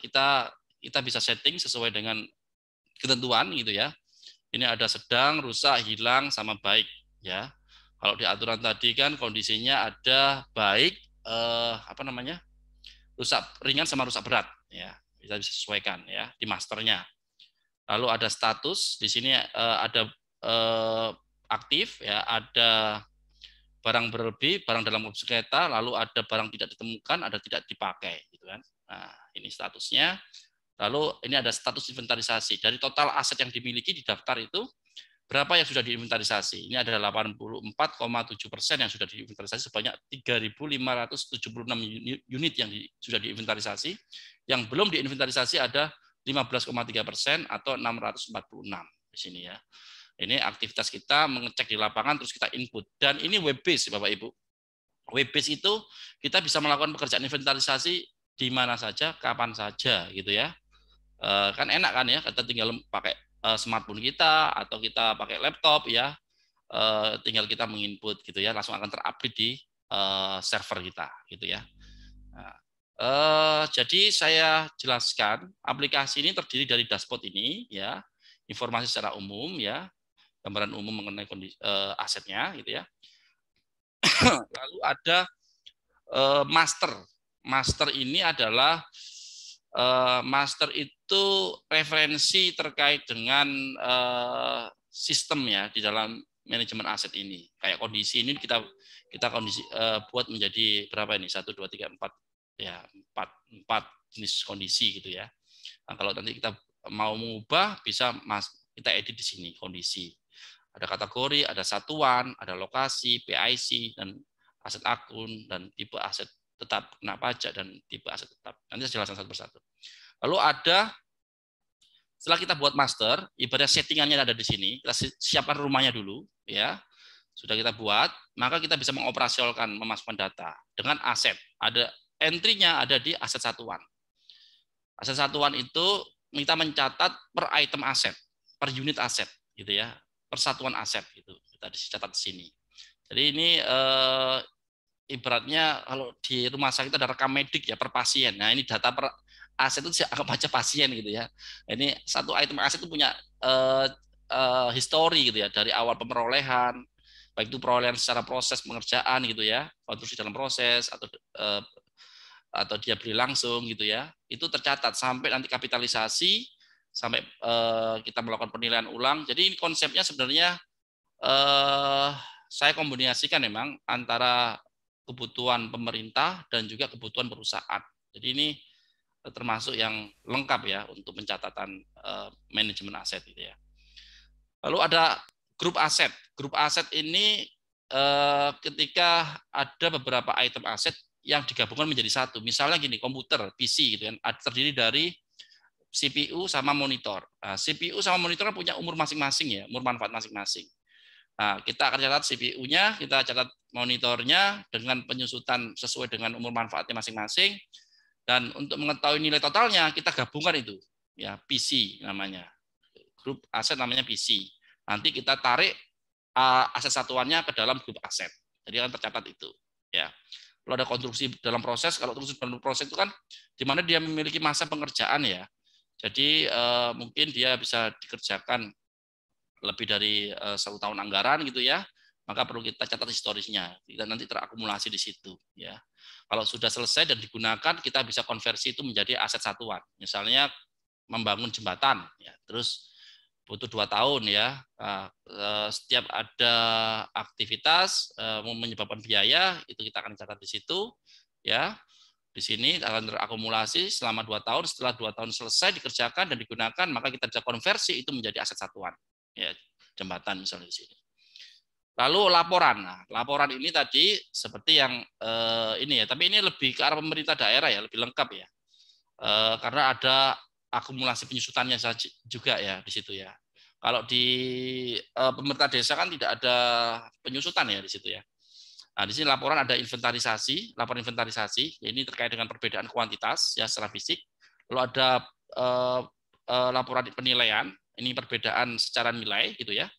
kita bisa setting sesuai dengan ketentuan gitu ya. Ini ada sedang, rusak, hilang, sama baik ya. Kalau di aturan tadi kan kondisinya ada baik rusak ringan sama rusak berat ya. Bisa disesuaikan ya di masternya. Lalu ada status di sini ada aktif ya, ada barang berlebih, barang dalam sengketa, lalu ada barang tidak ditemukan, ada tidak dipakai gitu kan. Nah, ini statusnya. Lalu ini ada status inventarisasi. Dari total aset yang dimiliki di daftar itu, berapa yang sudah diinventarisasi? Ini ada 84,7% yang sudah diinventarisasi sebanyak 3.576 unit yang sudah diinventarisasi. Yang belum diinventarisasi ada 15,3% atau 646 di sini ya. Ini aktivitas kita mengecek di lapangan terus kita input. Dan ini web based Bapak Ibu. Web based itu kita bisa melakukan pekerjaan inventarisasi di mana saja, kapan saja gitu ya. Kan enak kan ya, kita tinggal pakai smartphone kita atau kita pakai laptop ya. Tinggal kita menginput gitu ya, langsung akan terupdate di server kita gitu ya. Nah, jadi saya jelaskan aplikasi ini terdiri dari dashboard ini ya, informasi secara umum ya, gambaran umum mengenai kondisi asetnya gitu ya. Lalu ada master. Master ini adalah master itu referensi terkait dengan sistem ya di dalam manajemen aset ini. Kayak kondisi ini kita kondisi buat menjadi berapa ini? 1 2 3 4 ya, 4 jenis kondisi gitu ya. Nah, kalau nanti kita mau mengubah bisa kita edit di sini kondisi. Ada kategori, ada satuan, ada lokasi, PIC dan aset akun dan tipe aset tetap kena pajak dan tipe aset tetap. Nanti saya jelaskan satu persatu. Lalu ada setelah kita buat master, ibarat settingannya ada di sini, kita siapkan rumahnya dulu ya. Sudah kita buat, maka kita bisa mengoperasionalkan, memasukkan data dengan aset. Ada entry-nya ada di aset satuan. Aset satuan itu kita mencatat per item aset, per unit aset gitu ya, per satuan aset gitu. Kita dicatat di sini. Jadi ini ibaratnya kalau di rumah sakit ada rekam medik ya per pasien. Nah, ini data per aset itu saya anggap aja pasien gitu ya. Ini satu item aset itu punya history gitu ya, dari awal pemerolehan, baik itu perolehan secara proses pengerjaan gitu ya, konstruksi dalam proses atau dia beli langsung gitu ya, itu tercatat sampai nanti kapitalisasi, sampai kita melakukan penilaian ulang. Jadi ini konsepnya sebenarnya saya kombinasikan memang antara kebutuhan pemerintah dan juga kebutuhan perusahaan. Jadi ini termasuk yang lengkap ya untuk pencatatan manajemen aset gitu ya. Lalu ada grup aset. Grup aset ini ketika ada beberapa item aset yang digabungkan menjadi satu. Misalnya gini, komputer, PC gitu kan, terdiri dari CPU sama monitor. Nah, CPU sama monitor punya umur masing-masing ya, umur manfaat masing-masing. Nah, kita akan catat CPU-nya, kita catat monitornya dengan penyusutan sesuai dengan umur manfaatnya masing-masing. Dan untuk mengetahui nilai totalnya, kita gabungkan itu, ya PC namanya. Grup aset namanya PC. Nanti kita tarik aset satuannya ke dalam grup aset. Jadi akan tercatat itu. Ya. Kalau ada konstruksi dalam proses, kalau konstruksi dalam proses itu kan di mana dia memiliki masa pengerjaan ya. Jadi mungkin dia bisa dikerjakan lebih dari 1 tahun anggaran gitu ya. Maka perlu kita catat historisnya. Kita nanti terakumulasi di situ ya. Kalau sudah selesai dan digunakan, kita bisa konversi itu menjadi aset satuan. Misalnya membangun jembatan ya. Terus butuh 2 tahun ya. Setiap ada aktivitas menyebabkan biaya, itu kita akan catat di situ ya. Di sini akan terakumulasi selama 2 tahun. Setelah 2 tahun selesai dikerjakan dan digunakan, maka kita bisa konversi itu menjadi aset satuan ya, jembatan misalnya di sini. Lalu laporan. Nah, laporan ini tadi seperti yang ini ya, tapi ini lebih ke arah pemerintah daerah ya, lebih lengkap ya. Karena ada akumulasi penyusutannya juga ya di situ ya. Kalau di pemerintah desa kan tidak ada penyusutan ya di situ ya. Nah, di sini laporan ada inventarisasi, laporan inventarisasi. Ini terkait dengan perbedaan kuantitas ya secara fisik. Lalu ada laporan penilaian, ini perbedaan secara nilai gitu ya.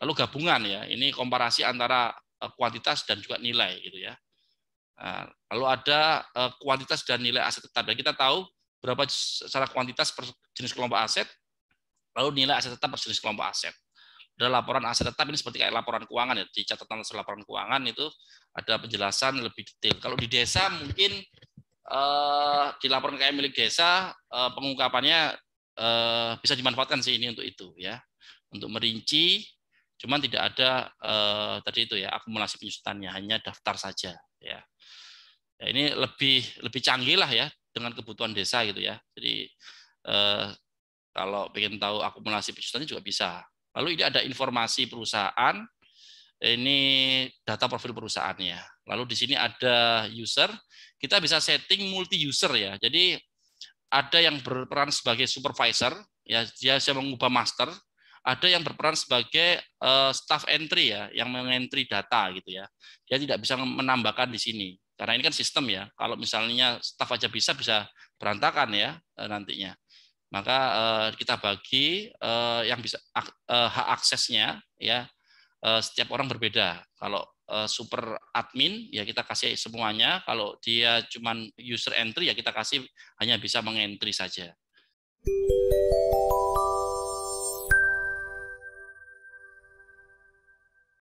Lalu gabungan ya, ini komparasi antara kuantitas dan juga nilai gitu ya. Nah, lalu ada kuantitas dan nilai aset tetap. Dan kita tahu berapa secara kuantitas per jenis kelompok aset, lalu nilai aset tetap per jenis kelompok aset. Ada laporan aset tetap ini seperti kayak laporan keuangan ya, di catatan laporan keuangan itu ada penjelasan lebih detail. Kalau di desa mungkin di laporan kayak milik desa pengungkapannya bisa dimanfaatkan sih ini untuk itu ya, untuk merinci, cuman tidak ada tadi itu ya akumulasi penyusutannya, hanya daftar saja ya. Ya ini lebih canggih lah ya dengan kebutuhan desa gitu ya. Jadi kalau pengen tahu akumulasi penyusutannya juga bisa. Lalu ini ada informasi perusahaan, ini data profil perusahaannya. Lalu di sini ada user, kita bisa setting multi user ya. Jadi ada yang berperan sebagai supervisor, ya dia bisa mengubah master, ada yang berperan sebagai staff entry ya, yang mengentry data gitu ya. Dia tidak bisa menambahkan di sini. Karena ini kan sistem ya. Kalau misalnya staff aja bisa berantakan ya nantinya. Maka kita bagi yang bisa hak aksesnya ya, setiap orang berbeda. Kalau super admin ya kita kasih semuanya, kalau dia cuman user entry ya kita kasih hanya bisa mengentry saja.